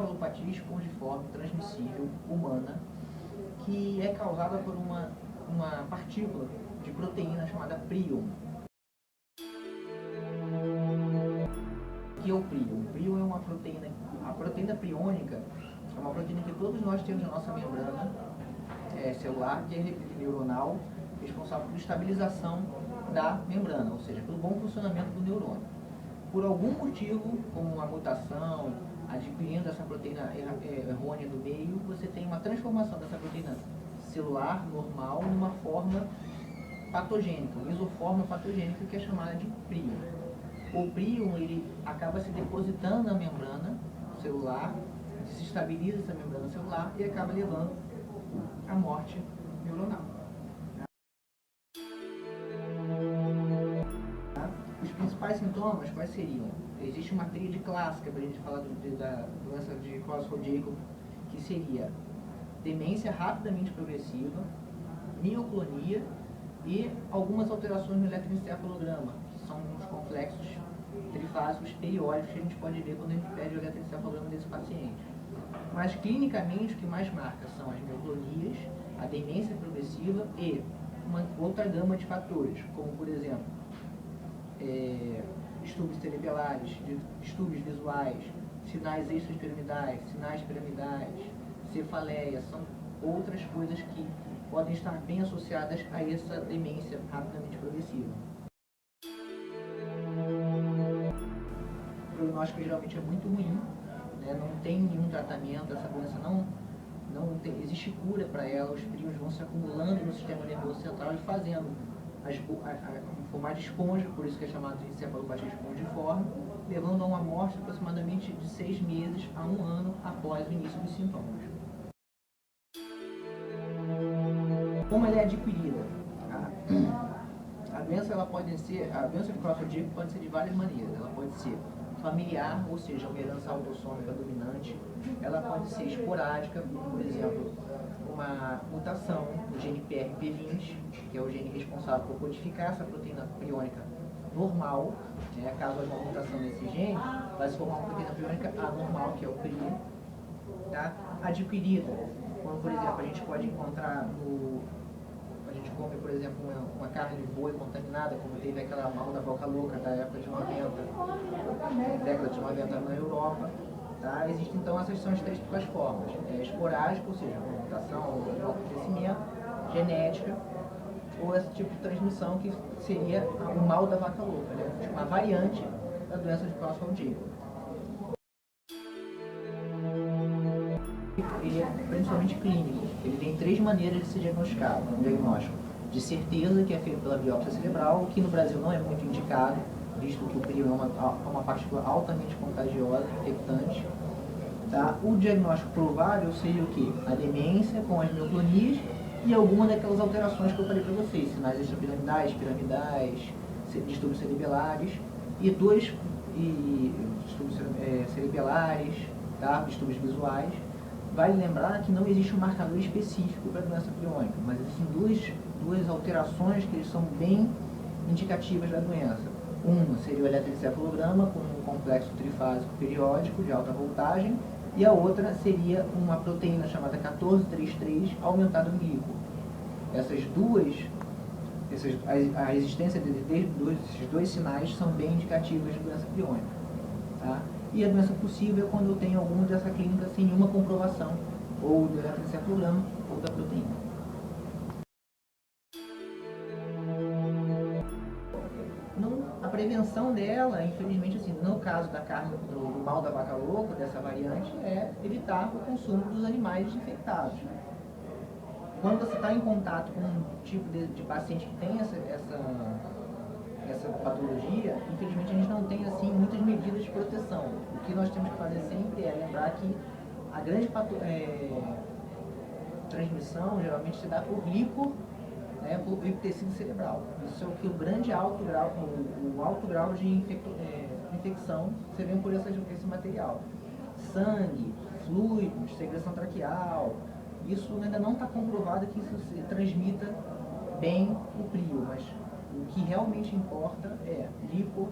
encefalopatia espongiforme transmissível humana, que é causada por uma partícula de proteína chamada prion. O que é o prion? O prion é uma proteína, a proteína priônica é uma proteína que todos nós temos na nossa membrana celular, que é neuronal, responsável por estabilização da membrana, ou seja, pelo bom funcionamento do neurônio. Por algum motivo, como uma mutação, adquirindo essa proteína errônea do meio, você tem uma transformação dessa proteína celular normal numa forma patogênica, uma isoforma patogênica, que é chamada de prion. O prion, ele acaba se depositando na membrana celular, desestabiliza essa membrana celular e acaba levando à morte neuronal. Os principais sintomas, quais seriam? Existe uma tríade clássica para a gente falar da doença de Creutzfeldt-Jakob, que seria demência rapidamente progressiva, mioclonia e algumas alterações no eletroencefalograma, que são uns complexos trifásicos periódicos que a gente pode ver quando a gente pede o eletroencefalograma desse paciente. Mas clinicamente o que mais marca são as mioclonias, a demência progressiva e uma outra gama de fatores, como por exemplo, distúrbios cerebelares, distúrbios visuais, sinais extrapiramidais, sinais piramidais, cefaleia, são outras coisas que podem estar bem associadas a essa demência rapidamente progressiva. O prognóstico geralmente é muito ruim, né? Não tem nenhum tratamento, essa doença existe cura para ela, os prions vão se acumulando no sistema nervoso central e fazendo em formato de esponja, por isso que é chamado de encefalopatia espongiforme, levando a uma morte aproximadamente de 6 meses a 1 ano após o início dos sintomas. Como ela é adquirida? A doença de Creutzfeldt-Jakob pode ser de várias maneiras. Ela pode ser familiar, ou seja, uma herança autossômica dominante. Ela pode ser esporádica, por exemplo, uma mutação no gene PRP20, que é o gene responsável por codificar essa proteína priônica normal. Caso haja uma mutação nesse gene, vai se formar uma proteína priônica anormal, que é o prion. Tá? Adquirida, quando, por exemplo, a gente pode encontrar a gente come, por exemplo, uma carne de boi contaminada, como teve aquela mal da vaca louca da época de 90, década de 90 na Europa. Tá? Existem, então, essas são as três formas. Esporádico, ou seja, uma mutação, um acontecimento, genética, ou esse tipo de transmissão que seria o mal da vaca louca, né? Uma variante da doença de Creutzfeldt-Jakob. Ele é principalmente clínico. Ele tem 3 maneiras de ser diagnosticado. Um diagnóstico de certeza, que é feito pela biópsia cerebral, que no Brasil não é muito indicado, visto que o prion é uma partícula altamente contagiosa, infectante. Tá? O diagnóstico provável seria o quê? A demência com as mioclonias e alguma daquelas alterações que eu falei para vocês, sinais extrapiramidais, piramidais, distúrbios cerebelares e distúrbios cerebelares, tá? Distúrbios visuais. Vale lembrar que não existe um marcador específico para a doença priônica, mas existem duas alterações que são bem indicativas da doença. Uma seria o eletroencefalograma com um complexo trifásico periódico de alta voltagem, e a outra seria uma proteína chamada 1433 aumentada no líquido. A existência desses dois sinais são bem indicativas de doença priônica. Tá? E a doença possível é quando eu tenho alguma dessa clínica sem nenhuma comprovação, ou do eletroencefalograma ou da proteína. A prevenção dela, infelizmente, assim, no caso da carne do mal da vaca louca, dessa variante, é evitar o consumo dos animais infectados. Quando você está em contato com um tipo de paciente que tem essa patologia, infelizmente a gente não tem assim muitas medidas de proteção. O que nós temos que fazer sempre é lembrar que a grande transmissão geralmente se dá por líquor, né, por tecido cerebral. Isso é o que o alto grau de infecção se vê por esse material. Sangue, fluidos, secreção traqueal, isso ainda não está comprovado que isso se transmita bem o prion, mas o que realmente importa é líquor,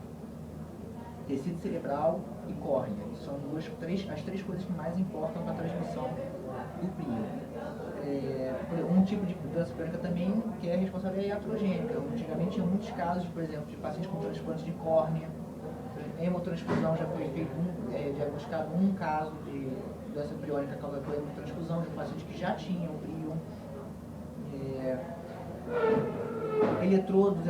tecido cerebral e córnea. São as três coisas que mais importam para a transmissão do prion. Um tipo de doença priônica também que é responsável é a iatrogênica. Antigamente tinha muitos casos, por exemplo, de pacientes com transplante de córnea. Hemotransfusão já foi feito diagnosticado um caso de doença priônica causada por hemotransfusão de um paciente que já tinha o prion. Eletrodos,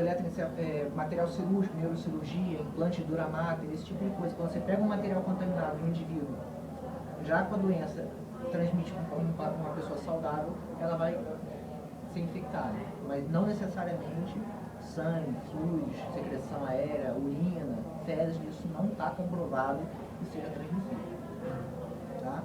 material cirúrgico, neurocirurgia, implante de Duramater, esse tipo de coisa. Quando você pega um material contaminado no indivíduo, já com a doença transmite com uma pessoa saudável, ela vai ser infectada. Mas não necessariamente sangue, fluidos, secreção aérea, urina, fezes, isso não está comprovado que seja transmissível. Tá?